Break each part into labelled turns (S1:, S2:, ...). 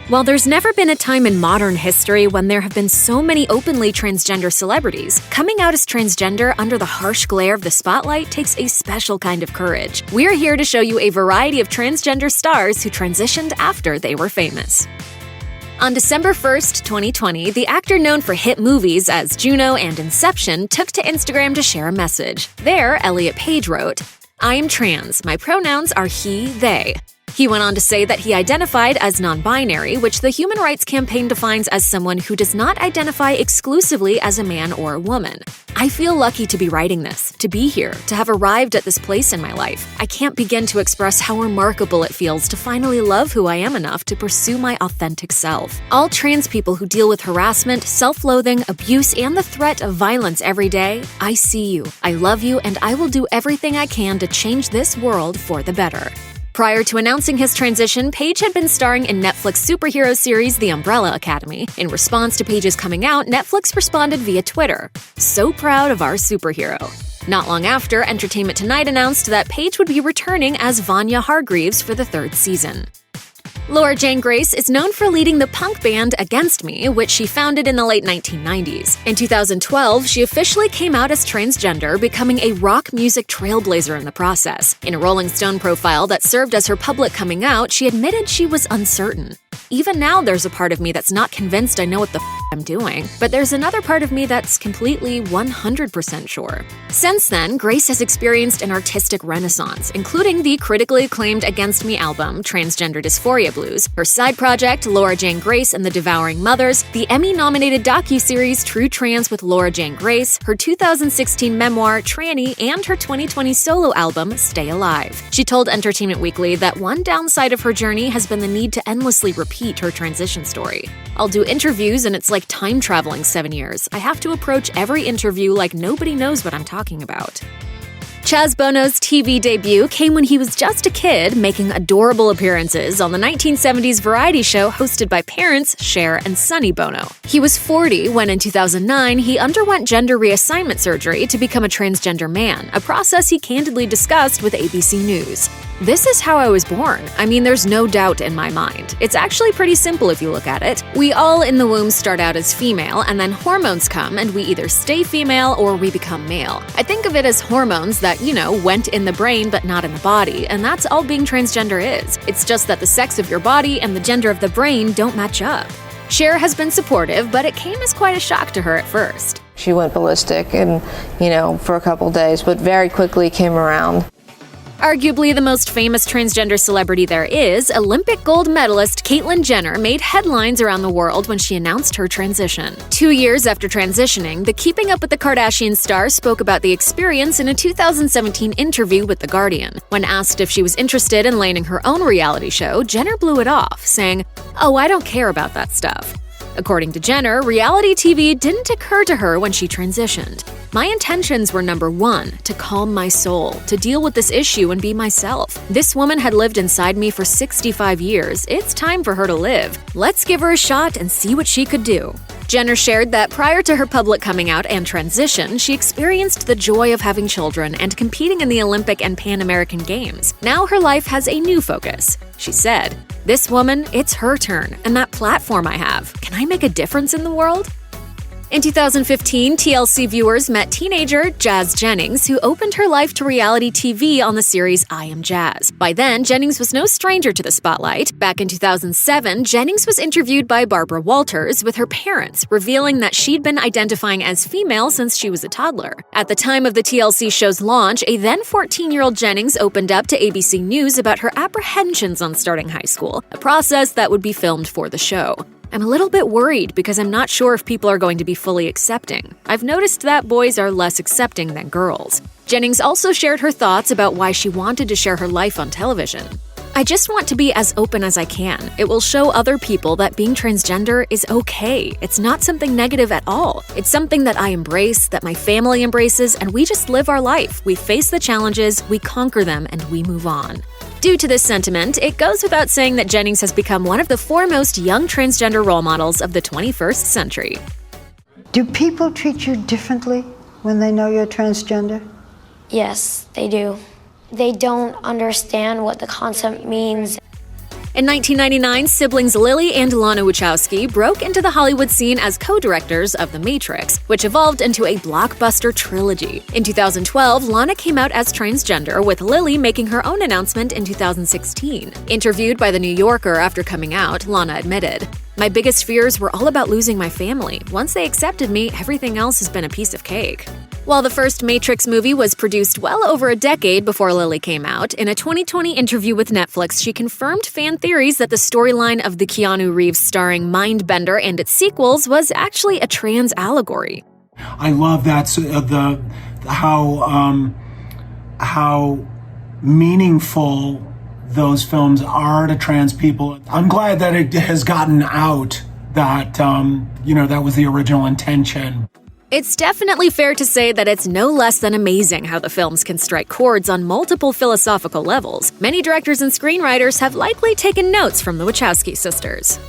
S1: While there's never been a time in modern history when there have been so many openly transgender celebrities, coming out as transgender under the harsh glare of the spotlight takes a special kind of courage. We're here to show you a variety of transgender stars who transitioned after they were famous. On December 1st, 2020, the actor known for hit movies as Juno and Inception took to Instagram to share a message. There, Elliot Page wrote, "I am trans. My pronouns are he, they." He went on to say that he identified as non-binary, which the Human Rights Campaign defines as someone who does not identify exclusively as a man or a woman. "I feel lucky to be writing this, to be here, to have arrived at this place in my life. I can't begin to express how remarkable it feels to finally love who I am enough to pursue my authentic self. All trans people who deal with harassment, self-loathing, abuse, and the threat of violence every day, I see you, I love you, and I will do everything I can to change this world for the better." Prior to announcing his transition, Page had been starring in Netflix superhero series The Umbrella Academy. In response to Page's coming out, Netflix responded via Twitter, "So proud of our superhero." Not long after, Entertainment Tonight announced that Page would be returning as Vanya Hargreaves for the third season. Laura Jane Grace is known for leading the punk band Against Me, which she founded in the late 1990s. In 2012, she officially came out as transgender, becoming a rock music trailblazer in the process. In a Rolling Stone profile that served as her public coming out, she admitted she was uncertain. "Even now, there's a part of me that's not convinced I know what the I'm doing, but there's another part of me that's completely 100% sure." Since then, Grace has experienced an artistic renaissance, including the critically acclaimed Against Me album, Transgender Dysphoria Blues, her side project, Laura Jane Grace and the Devouring Mothers, the Emmy-nominated docuseries True Trans with Laura Jane Grace, her 2016 memoir, Tranny, and her 2020 solo album, Stay Alive. She told Entertainment Weekly that one downside of her journey has been the need to endlessly repeat her transition story. "I'll do interviews and it's like time traveling 7 years. I have to approach every interview like nobody knows what I'm talking about." Chaz Bono's TV debut came when he was just a kid, making adorable appearances on the 1970s variety show hosted by parents Cher and Sonny Bono. He was 40 when, in 2009, he underwent gender reassignment surgery to become a transgender man, a process he candidly discussed with ABC News. "This is how I was born. I mean, there's no doubt in my mind. It's actually pretty simple if you look at it. We all in the womb start out as female, and then hormones come, and we either stay female or we become male. I think of it as hormones that, went in the brain but not in the body, and that's all being transgender is. It's just that the sex of your body and the gender of the brain don't match up." Cher has been supportive, but it came as quite a shock to her at first.
S2: She went ballistic and, for a couple days, but very quickly came around.
S1: Arguably the most famous transgender celebrity there is, Olympic gold medalist Caitlyn Jenner made headlines around the world when she announced her transition. 2 years after transitioning, the Keeping Up with the Kardashians star spoke about the experience in a 2017 interview with The Guardian. When asked if she was interested in landing her own reality show, Jenner blew it off, saying, "Oh, I don't care about that stuff." According to Jenner, reality TV didn't occur to her when she transitioned. "My intentions were number one, to calm my soul, to deal with this issue and be myself. This woman had lived inside me for 65 years. It's time for her to live. Let's give her a shot and see what she could do." Jenner shared that prior to her public coming out and transition, she experienced the joy of having children and competing in the Olympic and Pan American Games. Now her life has a new focus. She said, "This woman, it's her turn, and that platform I have. Can I make a difference in the world?" In 2015, TLC viewers met teenager Jazz Jennings, who opened her life to reality TV on the series I Am Jazz. By then, Jennings was no stranger to the spotlight. Back in 2007, Jennings was interviewed by Barbara Walters with her parents, revealing that she'd been identifying as female since she was a toddler. At the time of the TLC show's launch, a then 14-year-old Jennings opened up to ABC News about her apprehensions on starting high school, a process that would be filmed for the show. "I'm a little bit worried because I'm not sure if people are going to be fully accepting. I've noticed that boys are less accepting than girls." Jennings also shared her thoughts about why she wanted to share her life on television. "I just want to be as open as I can. It will show other people that being transgender is okay. It's not something negative at all. It's something that I embrace, that my family embraces, and we just live our life. We face the challenges, we conquer them, and we move on." Due to this sentiment, it goes without saying that Jennings has become one of the foremost young transgender role models of the 21st century.
S3: Do people treat you differently when they know you're transgender?
S4: Yes, they do. They don't understand what the concept means.
S1: In 1999, siblings Lilly and Lana Wachowski broke into the Hollywood scene as co-directors of The Matrix, which evolved into a blockbuster trilogy. In 2012, Lana came out as transgender, with Lilly making her own announcement in 2016. Interviewed by The New Yorker after coming out, Lana admitted, "My biggest fears were all about losing my family. Once they accepted me, everything else has been a piece of cake." While the first Matrix movie was produced well over a decade before Lilly came out, in a 2020 interview with Netflix, she confirmed fan theories that the storyline of the Keanu Reeves starring Mindbender and its sequels was actually a trans allegory.
S4: I love that how meaningful those films are to trans people. I'm glad that it has gotten out that that was the original intention.
S1: It's definitely fair to say that it's no less than amazing how the films can strike chords on multiple philosophical levels. Many directors and screenwriters have likely taken notes from the Wachowski sisters.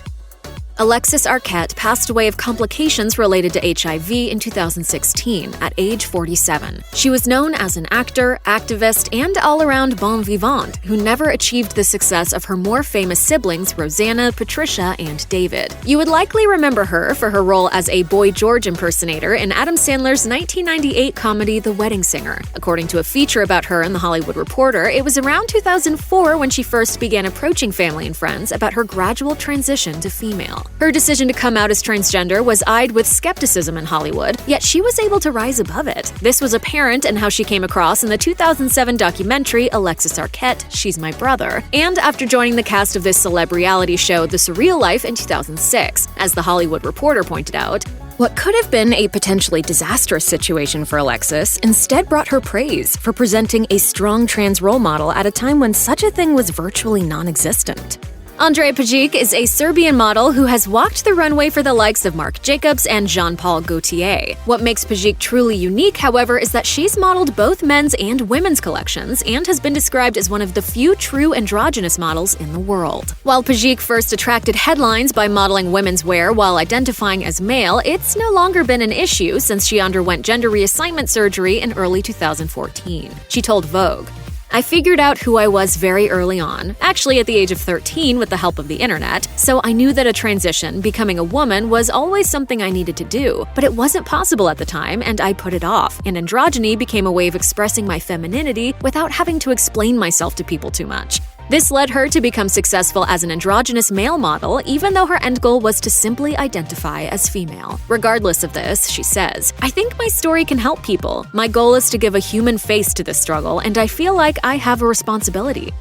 S1: Alexis Arquette passed away of complications related to HIV in 2016 at age 47. She was known as an actor, activist, and all-around bon vivant who never achieved the success of her more famous siblings Rosanna, Patricia, and David. You would likely remember her for her role as a Boy George impersonator in Adam Sandler's 1998 comedy The Wedding Singer. According to a feature about her in The Hollywood Reporter, it was around 2004 when she first began approaching family and friends about her gradual transition to female. Her decision to come out as transgender was eyed with skepticism in Hollywood, yet she was able to rise above it. This was apparent in how she came across in the 2007 documentary Alexis Arquette, She's My Brother, and after joining the cast of this celeb reality show The Surreal Life in 2006. As The Hollywood Reporter pointed out, what could have been a potentially disastrous situation for Alexis instead brought her praise for presenting a strong trans role model at a time when such a thing was virtually non-existent. Andreja Pejic is a Serbian model who has walked the runway for the likes of Marc Jacobs and Jean-Paul Gaultier. What makes Pejic truly unique, however, is that she's modeled both men's and women's collections and has been described as one of the few true androgynous models in the world. While Pejic first attracted headlines by modeling women's wear while identifying as male, it's no longer been an issue since she underwent gender reassignment surgery in early 2014. She told Vogue, "I figured out who I was very early on, actually at the age of 13 with the help of the internet, so I knew that a transition, becoming a woman, was always something I needed to do, but it wasn't possible at the time and I put it off, and androgyny became a way of expressing my femininity without having to explain myself to people too much." This led her to become successful as an androgynous male model, even though her end goal was to simply identify as female. Regardless of this, she says, "I think my story can help people. My goal is to give a human face to this struggle, and I feel like I have a responsibility."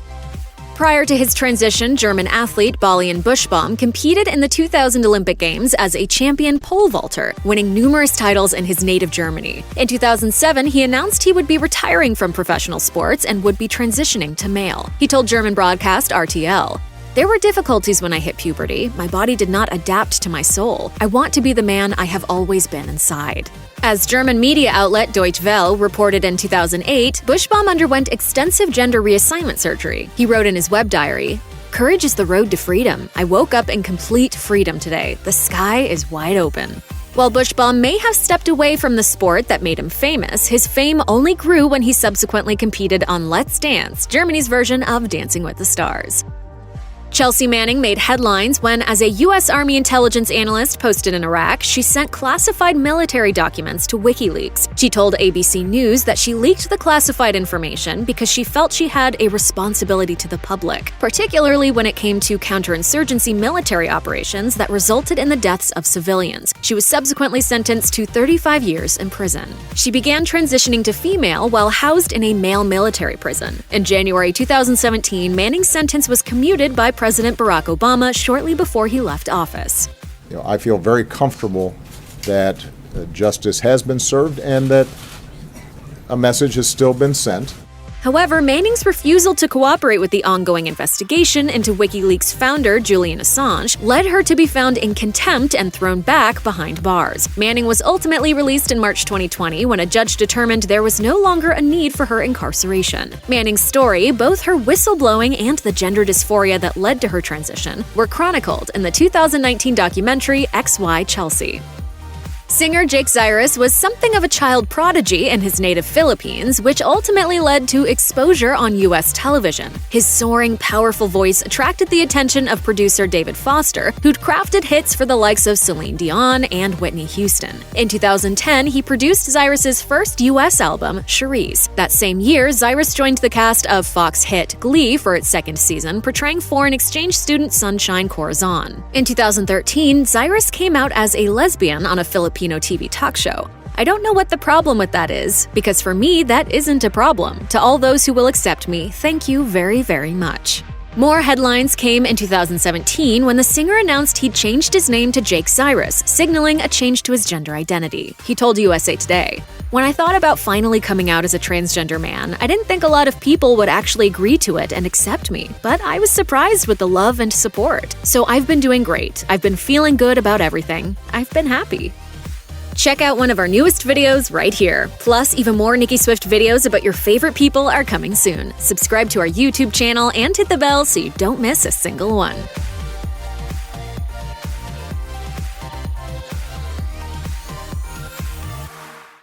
S1: Prior to his transition, German athlete Balian Buschbaum competed in the 2000 Olympic Games as a champion pole vaulter, winning numerous titles in his native Germany. In 2007, he announced he would be retiring from professional sports and would be transitioning to male. He told German broadcast RTL, "There were difficulties when I hit puberty. My body did not adapt to my soul. I want to be the man I have always been inside." As German media outlet Deutsche Welle reported in 2008, Buschbaum underwent extensive gender reassignment surgery. He wrote in his web diary, "Courage is the road to freedom. I woke up in complete freedom today. The sky is wide open." While Buschbaum may have stepped away from the sport that made him famous, his fame only grew when he subsequently competed on Let's Dance, Germany's version of Dancing with the Stars. Chelsea Manning made headlines when, as a U.S. Army intelligence analyst posted in Iraq, she sent classified military documents to WikiLeaks. She told ABC News that she leaked the classified information because she felt she had a responsibility to the public, particularly when it came to counterinsurgency military operations that resulted in the deaths of civilians. She was subsequently sentenced to 35 years in prison. She began transitioning to female while housed in a male military prison. In January 2017, Manning's sentence was commuted by President Barack Obama shortly before he left office.
S5: I feel very comfortable that justice has been served and that a message has still been sent.
S1: However, Manning's refusal to cooperate with the ongoing investigation into WikiLeaks founder Julian Assange led her to be found in contempt and thrown back behind bars. Manning was ultimately released in March 2020 when a judge determined there was no longer a need for her incarceration. Manning's story, both her whistleblowing and the gender dysphoria that led to her transition, were chronicled in the 2019 documentary XY Chelsea. Singer Jake Zyrus was something of a child prodigy in his native Philippines, which ultimately led to exposure on U.S. television. His soaring, powerful voice attracted the attention of producer David Foster, who'd crafted hits for the likes of Celine Dion and Whitney Houston. In 2010, he produced Zyrus's first U.S. album, Cherise. That same year, Zyrus joined the cast of Fox hit Glee for its second season, portraying foreign exchange student Sunshine Corazon. In 2013, Zyrus came out as a lesbian on a Filipino TV talk show. I don't know what the problem with that is, because for me, that isn't a problem. To all those who will accept me, thank you very, very much. More headlines came in 2017 when the singer announced he'd changed his name to Jake Zyrus, signaling a change to his gender identity. He told USA Today, "When I thought about finally coming out as a transgender man, I didn't think a lot of people would actually agree to it and accept me, but I was surprised with the love and support. So I've been doing great. I've been feeling good about everything. I've been happy." Check out one of our newest videos right here. Plus, even more Nicki Swift videos about your favorite people are coming soon. Subscribe to our YouTube channel and hit the bell so you don't miss a single one.